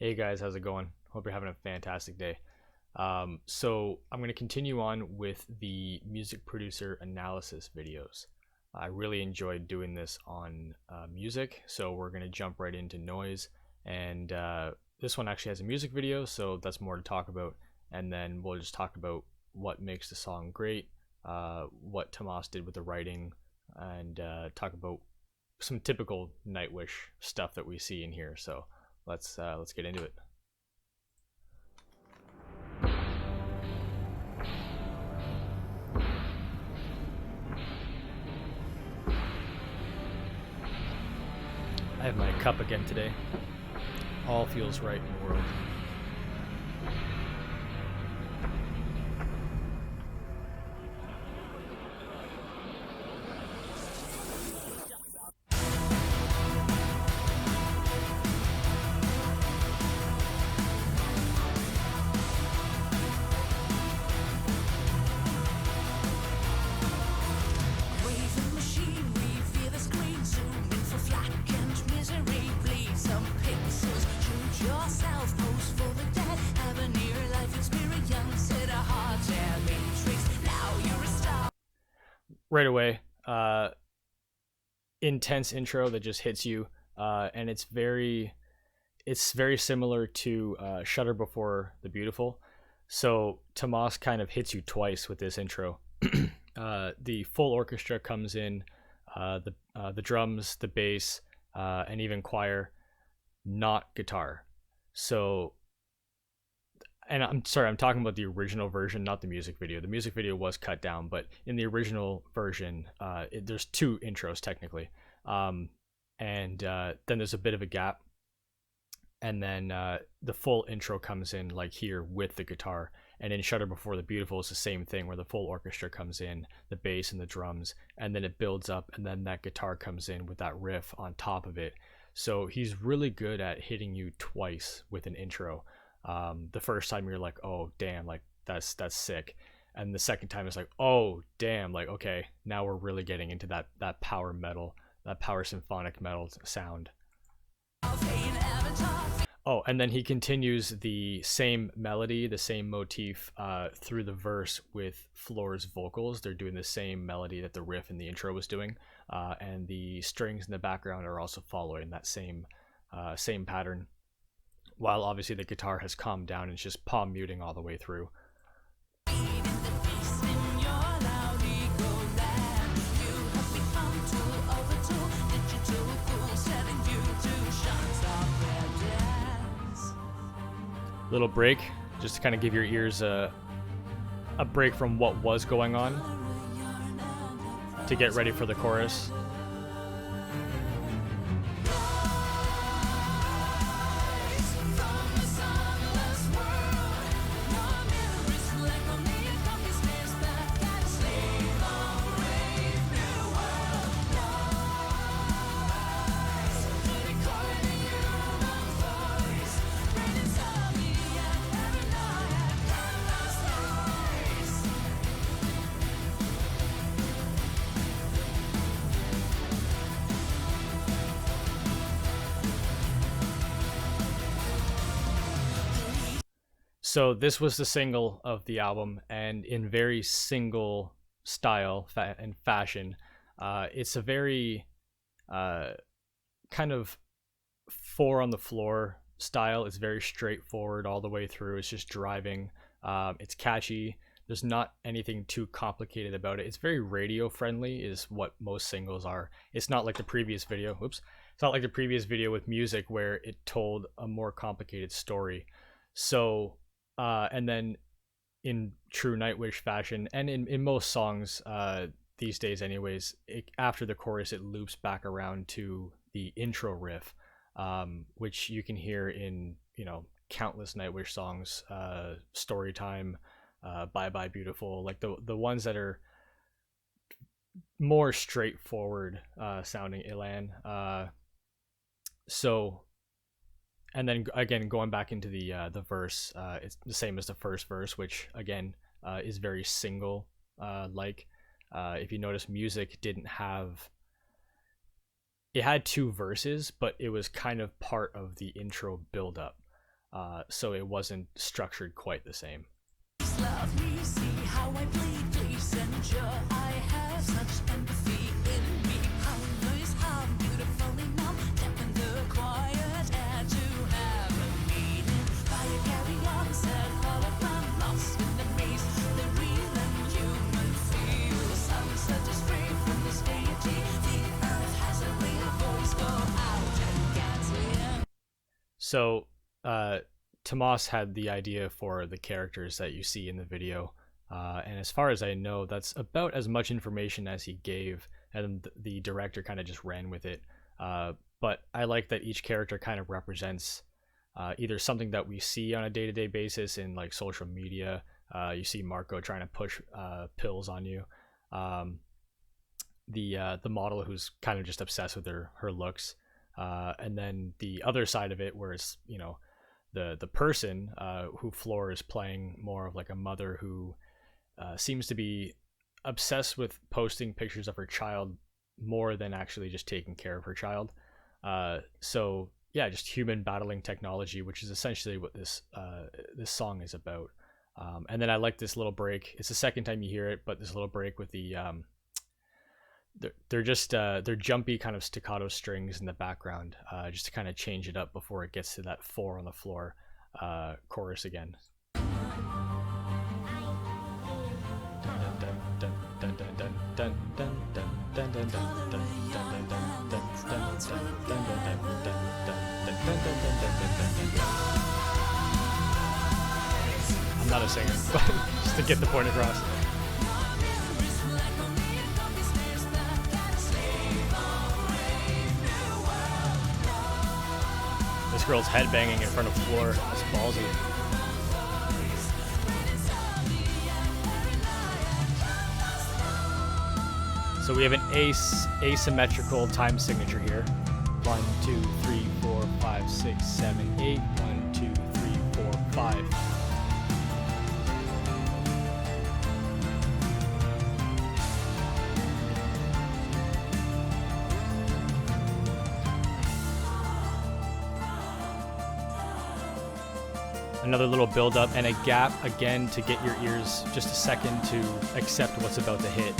Hey guys, how's it going? Hope you're having a fantastic day. So I'm going to continue on with the music producer analysis videos. I really enjoyed doing this on music, so we're going to jump right into noise. And this one actually has a music video, so that's more to talk about. And then we'll just talk about what makes the song great, what Tomas did with the writing, and talk about some typical Nightwish stuff that we see in here. So let's get into it. I have my cup again today. All feels right in the world. Right away, intense intro that just hits you, and it's very similar to Shudder Before the Beautiful. So Tomas kind of hits you twice with this intro. The full orchestra comes in, the drums, the bass, and even choir, not guitar. So, and I'm sorry, I'm talking about the original version, not the music video. The music video was cut down, but in the original version, there's two intros technically, and then there's a bit of a gap, and then the full intro comes in like here with the guitar. And in Shudder Before the Beautiful, it's the same thing where the full orchestra comes in, the bass and the drums, and then it builds up, and then that guitar comes in with that riff on top of it. So he's really good at hitting you twice with an intro. The first time you're like, oh damn, like that's sick, and the second time it's like, oh damn, like okay, now we're really getting into that power metal, that power symphonic metal sound. Oh, and then he continues the same melody, the same motif through the verse with Floor's vocals. They're doing the same melody that the riff in the intro was doing, and the strings in the background are also following that same pattern, while obviously the guitar has calmed down and it's just palm muting all the way through. Little break, just to kind of give your ears a break from what was going on to get ready for the chorus. So this was the single of the album, and in very single style and fashion, it's a very kind of four on the floor style. It's very straightforward all the way through. It's just driving. It's catchy. There's not anything too complicated about it. It's very radio friendly is what most singles are. It's not like the previous video. Oops. It's not like the previous video with music where it told a more complicated story. So and then in true Nightwish fashion, and in most songs these days anyways, after the chorus it loops back around to the intro riff, which you can hear in countless Nightwish songs, Storytime, Bye Bye Beautiful, like the ones that are more straightforward sounding Ilan. So and then again, going back into the verse, it's the same as the first verse, which again is very single like. If you notice, music didn't have, it had two verses, but it was kind of part of the intro build up. so it wasn't structured quite the same. Love me, see how I bleed, please endure. I have such empathy in me. How noise, how beautifully numb. Deaf in the quiet air to have a meaning. Fire carry on, set hologram, lost in the maze. The real and human feel. The sunset is free from this deity. The earth has a real voice, go out and get in. So, Tomas had the idea for the characters that you see in the video, and as far as I know, that's about as much information as he gave, and the director kind of just ran with it. But I like that each character kind of represents either something that we see on a day-to-day basis in like social media. You see Marco trying to push pills on you. The model who's kind of just obsessed with her looks, and then the other side of it where it's, you know, the person who Floor is playing more of like a mother who seems to be obsessed with posting pictures of her child more than actually just taking care of her child. So yeah, just human battling technology, which is essentially what this song is about. And then I like this little break. It's the second time you hear it, but this little break with the they're jumpy kind of staccato strings in the background, just to kind of change it up before it gets to that 4 on the floor chorus again. I'm not a singer, but just to get the point across. This girl's headbanging in front of Floor. That's ballsy. So we have an asymmetrical time signature here. 1, 2, 3, 4, 5, 6, 7, 8. 1, 2, 3, 4, 5. Another little build up and a gap again to get your ears just a second to accept what's about to hit.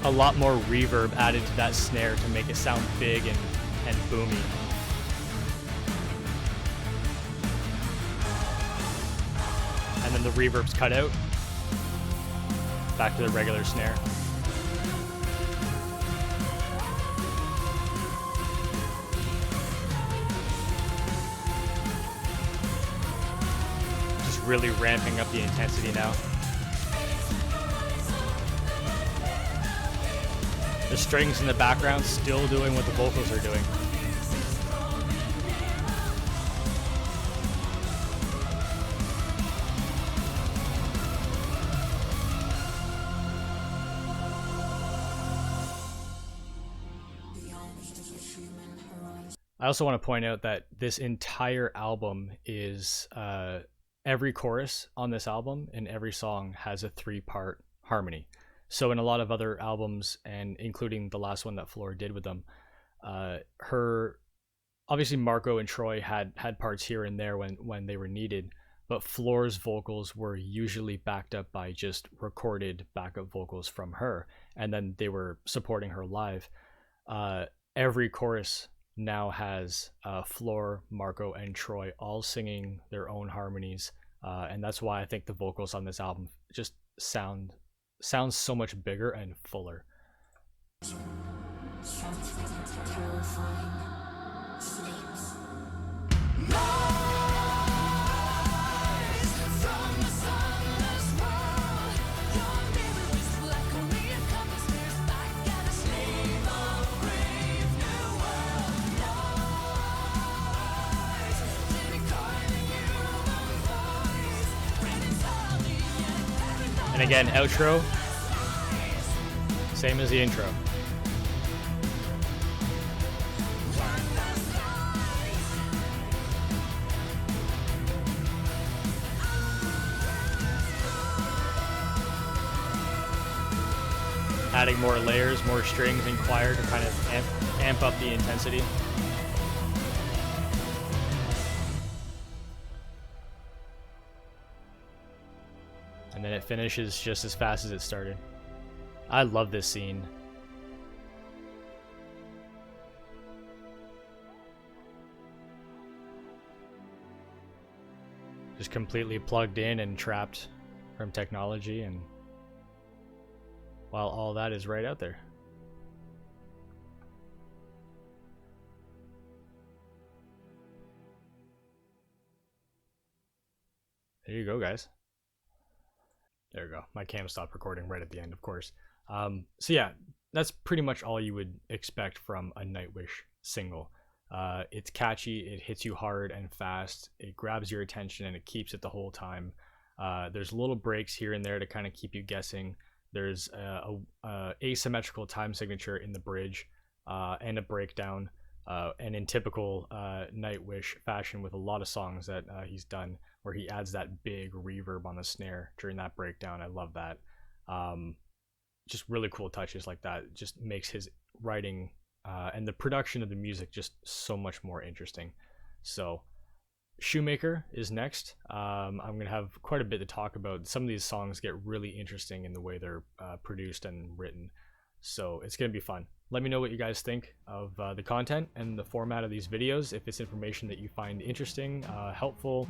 A lot more reverb added to that snare to make it sound big and boomy. And then the reverb's cut out. Back to the regular snare. Just really ramping up the intensity now. The strings in the background still doing what the vocals are doing. I also want to point out that this entire album is every chorus on this album and every song has a 3-part harmony. So in a lot of other albums, and including the last one that Floor did with them, obviously Marco and Troy had parts here and there when they were needed, but Floor's vocals were usually backed up by just recorded backup vocals from her, and then they were supporting her live. Every chorus now has Floor, Marco, and Troy all singing their own harmonies, and that's why I think the vocals on this album just sounds so much bigger and fuller. And again, outro, same as the intro. adding more layers, more strings and choir to kind of amp up the intensity. And then it finishes just as fast as it started. I love this scene. Just completely plugged in and trapped from technology, and while all that is right out there. There you go, guys. There you go. My cam stopped recording right at the end, of course. So yeah, that's pretty much all you would expect from a Nightwish single. It's catchy, it hits you hard and fast, it grabs your attention, and it keeps it the whole time. There's little breaks here and there to kind of keep you guessing. There's a asymmetrical time signature in the bridge, and a breakdown. And in typical Nightwish fashion, with a lot of songs that he's done, where he adds that big reverb on the snare during that breakdown. I love that. Just really cool touches like that. Just makes his writing and the production of the music just so much more interesting. So Shoemaker is next. I'm going to have quite a bit to talk about. Some of these songs get really interesting in the way they're produced and written. So it's going to be fun. Let me know what you guys think of the content and the format of these videos. If it's information that you find interesting, helpful,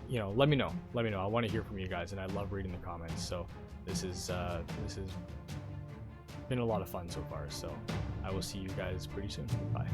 let me know. I want to hear from you guys, and I love reading the comments. So this has been a lot of fun so far. So I will see you guys pretty soon. Bye.